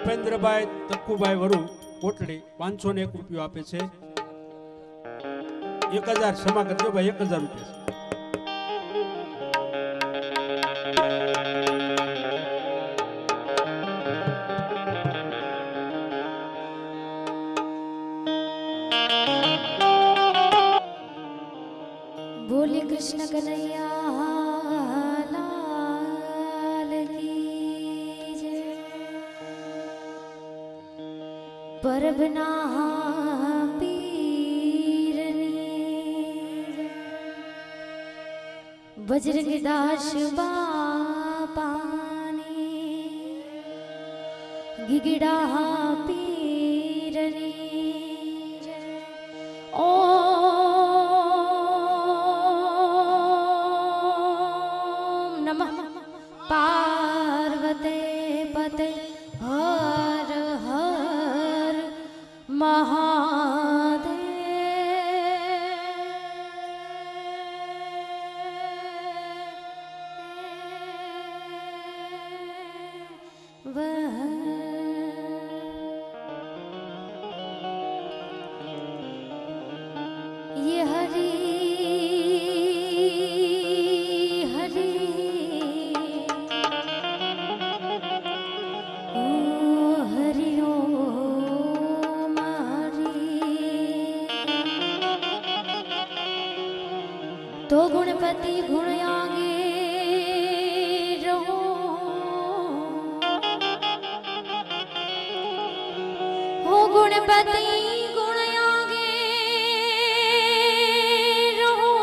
ઉપેન્દ્રભાઈ તક્કુભાઈ વરુ કોટડી 501 રૂપિયો આપે છે. 1000 ક્ષમા કરજો ભાઈ, 1000 રૂપિયા. बोले कृष्ण कन्हैया लाल की जय। परबना पीरनी बजरंग दास बापानी गिगड़ा पीरनी ओ पार्वते पते हर हर महादेव। ये हरी तो गुणपति गुण आगे रहो, हो गुणपति गुण आगे रहो।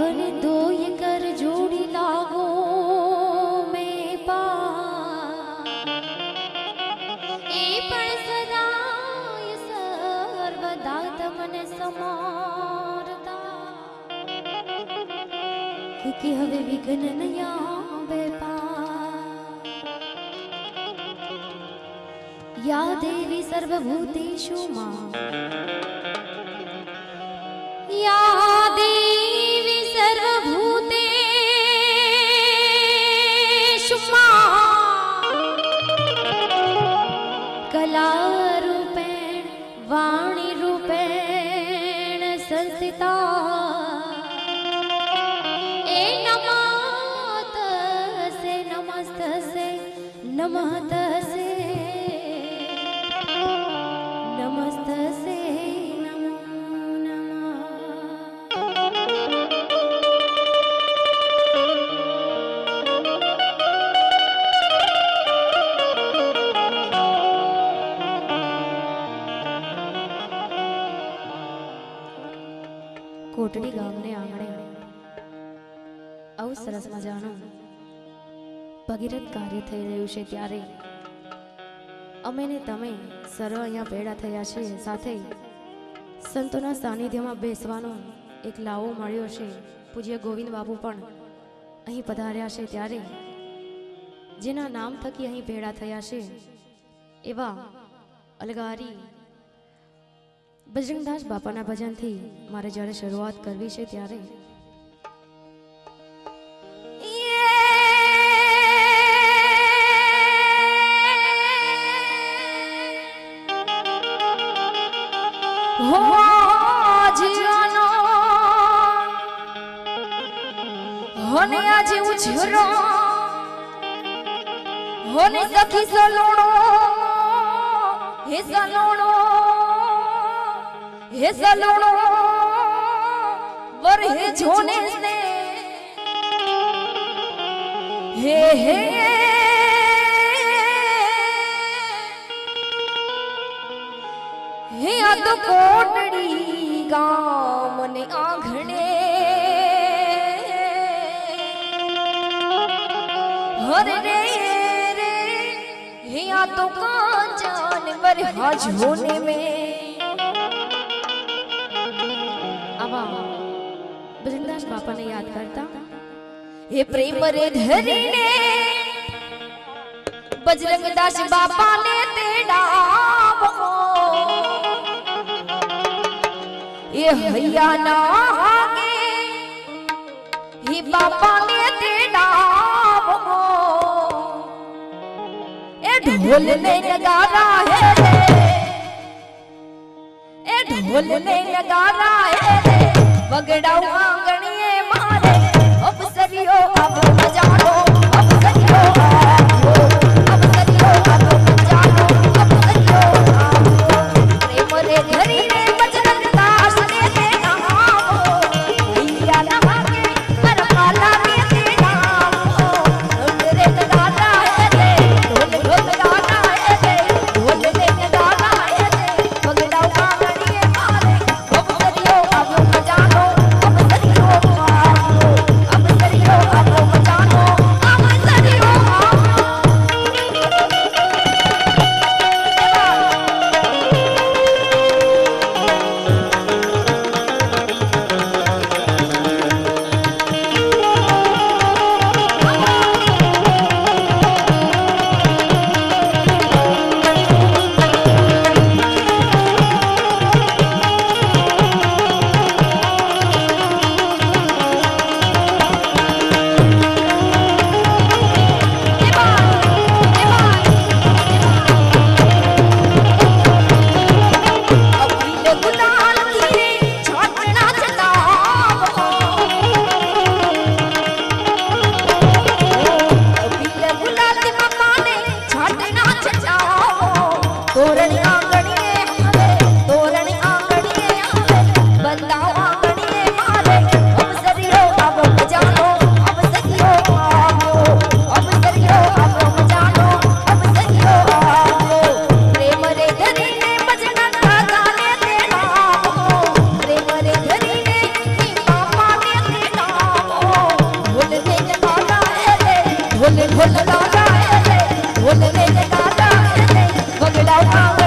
अरे दो ये कर जोड़ी लागो में पा ए पण सदा ये सर्वदा तमने समारता कि हवे विघ्न नया बेपार। या देवी सर्वभूतेषु मां, या देवी सर्वभूतेषु मां कला रूपेण वाणी रूपेण संस्थिता। ए नमस्तसे नमस्तसे नमस्तसे नमस्तसे नमो नमः। कोटड़ी गामने आंगणे आવું સરસ મજાનું ભગીરથ કાર્ય થઈ રહ્યું છે ત્યારે અમે ને તમે સર્વ અહીંયા ભેળા થયા છીએ. સાથે સંતોના સાનિધ્યમાં બેસવાનો એક લાવો મળ્યો છે. પૂજ્ય ગોવિંદ બાપુ પણ અહીં પધાર્યા છે ત્યારે જેના નામ થકી અહીં ભેળા થયા છે એવા અલગારી બજરંગદાસ બાપાના ભજનથી મારે જ્યારે શરૂઆત કરવી છે ત્યારે होने आज उछरो होने सखी सलोड़ो हे सलोड़ो हे सलोड़ो वर हे झोने से हे हे आ तो कोटड़ी गाम ने आंगणे हरे रे रे हे आ तो कांचन वर हज होने में आवा बजरंगदास बापा ने याद करता हे प्रेम रे धरीने बजरंगदास बापा ने तेड़ावो ये हैया ना आगे ही बापा ने तेड़ावो ढोल ने नगारा है रे, ए ढोल ने नगारा है रे, वगड़ाऊ आंगणिए मारे, अब सरियो अब बजानो, अब सरियो आओ, अब सरियो अब बजानो, अब सरियो आओ, प्रेम रे धरी रे बजरंग दास रे ते नामो, भैया नहा के हर काला रे ते नामो, ढोल रे नगारा है रे, ढोल ढोल नगारा है रे, ढोल रे नगारा है रे, वगड़ाऊ आंगणिए मारे, अब सरियो अब बजानो, अब सरियो आओ, अब सरियो अब बजानो, अब सरियो आओ। अबीले गुलाल तीरे छाटना चलावो, अबीले गुलाल मम्मा ने छाटना चलावो, तोरण आंगणिए हारे, तोरण आंगणिए हारे, बंदाओ आंगणिए मारे, अब सरियो अब बजानो, अब सरियो आओ, अब सरियो अब बजानो, अब सरियो आओ, प्रेम रे धरी ने बजना गाने ते नामो, प्रेम रे धरी ने मामा ने ते नामो, ढोल ने नगाड़ा है रे, ढोल ढोल नगाड़ा है रे, ढोल ने नगाड़ा है रे, वगड़ाऊ